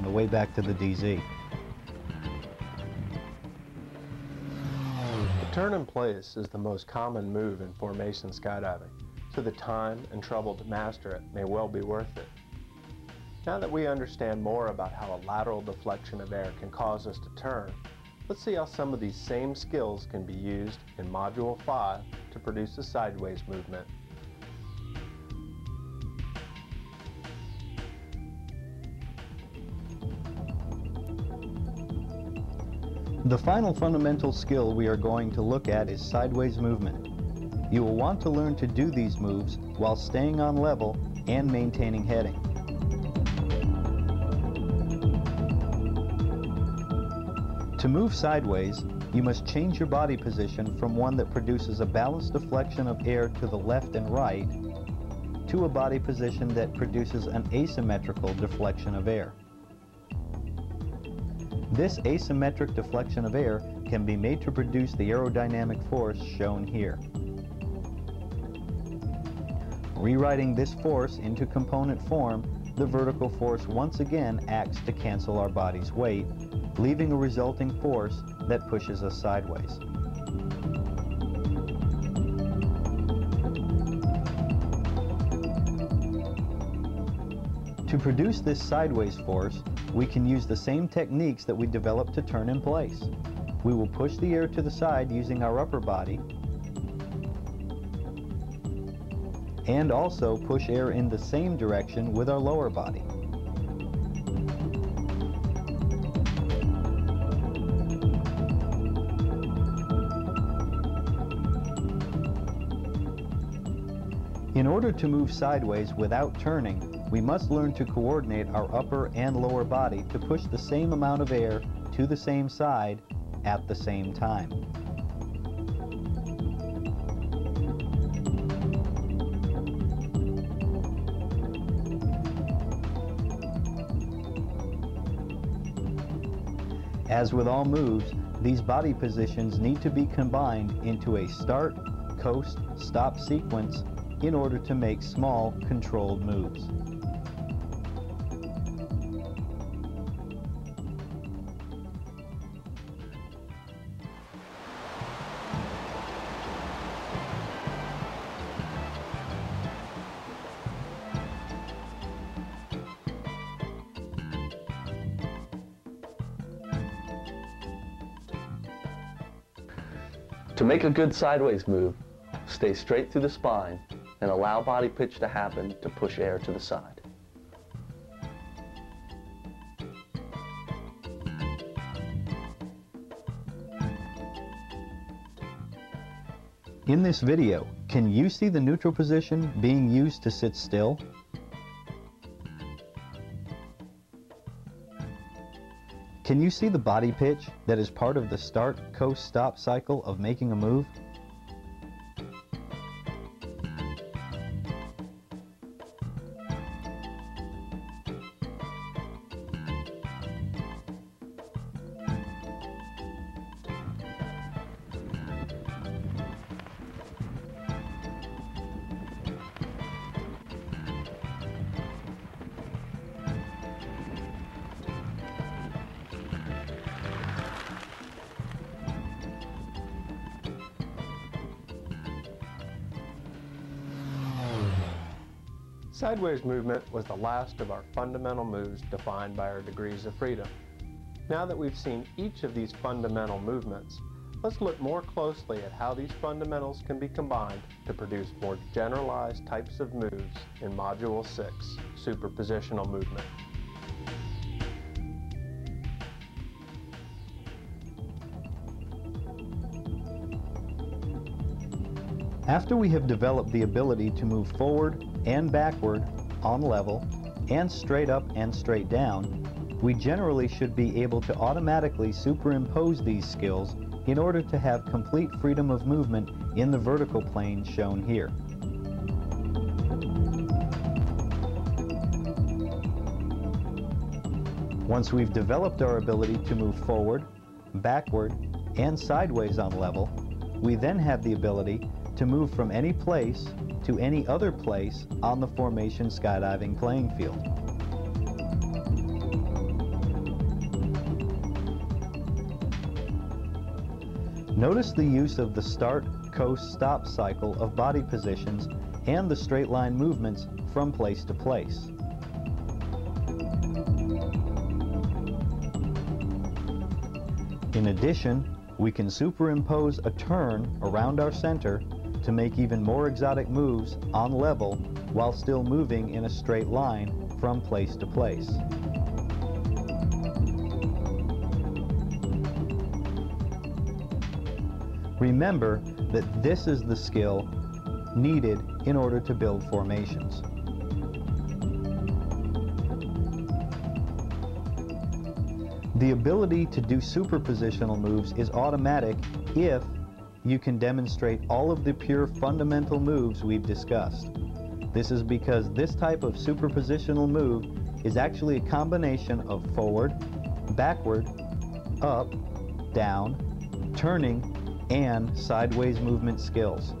on the way back to the DZ. The turn in place is the most common move in formation skydiving, so the time and trouble to master it may well be worth it. Now that we understand more about how a lateral deflection of air can cause us to turn, let's see how some of these same skills can be used in Module 5 to produce a sideways movement. The final fundamental skill we are going to look at is sideways movement. You will want to learn to do these moves while staying on level and maintaining heading. To move sideways, you must change your body position from one that produces a balanced deflection of air to the left and right to a body position that produces an asymmetrical deflection of air. This asymmetric deflection of air can be made to produce the aerodynamic force shown here. Rewriting this force into component form, the vertical force once again acts to cancel our body's weight, leaving a resulting force that pushes us sideways. To produce this sideways force, we can use the same techniques that we developed to turn in place. We will push the air to the side using our upper body and also push air in the same direction with our lower body. In order to move sideways without turning, we must learn to coordinate our upper and lower body to push the same amount of air to the same side at the same time. As with all moves, these body positions need to be combined into a start, coast, stop sequence in order to make small, controlled moves. To make a good sideways move, stay straight through the spine and allow body pitch to happen to push air to the side. In this video, can you see the neutral position being used to sit still? Can you see the body pitch that is part of the start, coast, stop cycle of making a move? Sideways movement was the last of our fundamental moves defined by our degrees of freedom. Now that we've seen each of these fundamental movements, let's look more closely at how these fundamentals can be combined to produce more generalized types of moves in Module 6, Superpositional Movement. After we have developed the ability to move forward and backward on level and straight up and straight down, we generally should be able to automatically superimpose these skills in order to have complete freedom of movement in the vertical plane shown here. Once we've developed our ability to move forward, backward, and sideways on level, we then have the ability to move from any place to any other place on the formation skydiving playing field. Notice the use of the start, coast, stop cycle of body positions and the straight line movements from place to place. In addition, we can superimpose a turn around our center to make even more exotic moves on level while still moving in a straight line from place to place. Remember that this is the skill needed in order to build formations. The ability to do superpositional moves is automatic if you can demonstrate all of the pure fundamental moves we've discussed. This is because this type of superpositional move is actually a combination of forward, backward, up, down, turning, and sideways movement skills.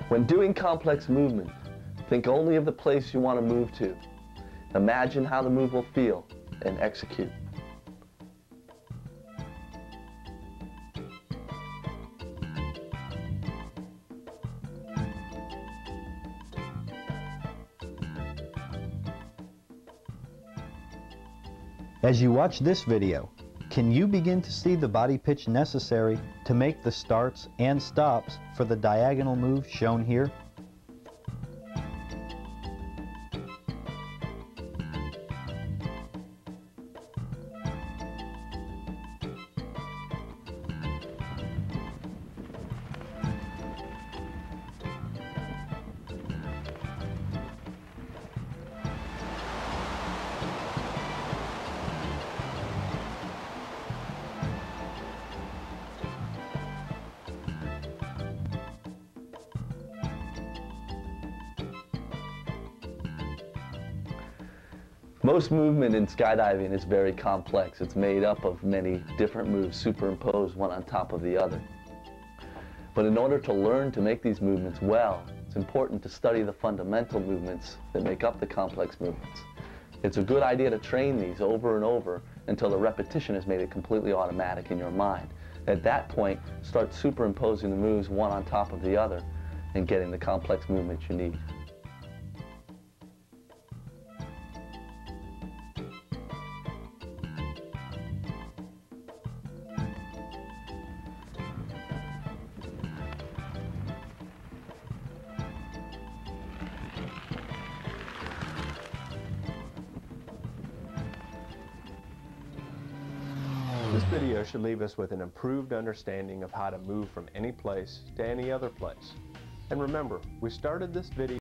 When doing complex movement, think only of the place you want to move to. Imagine how the move will feel and execute. As you watch this video, can you begin to see the body pitch necessary to make the starts and stops for the diagonal move shown here? Most movement in skydiving is very complex. It's made up of many different moves superimposed one on top of the other. But in order to learn to make these movements well, it's important to study the fundamental movements that make up the complex movements. It's a good idea to train these over and over until the repetition has made it completely automatic in your mind. At that point, start superimposing the moves one on top of the other and getting the complex movements you need. This video should leave us with an improved understanding of how to move from any place to any other place. And remember, we started this video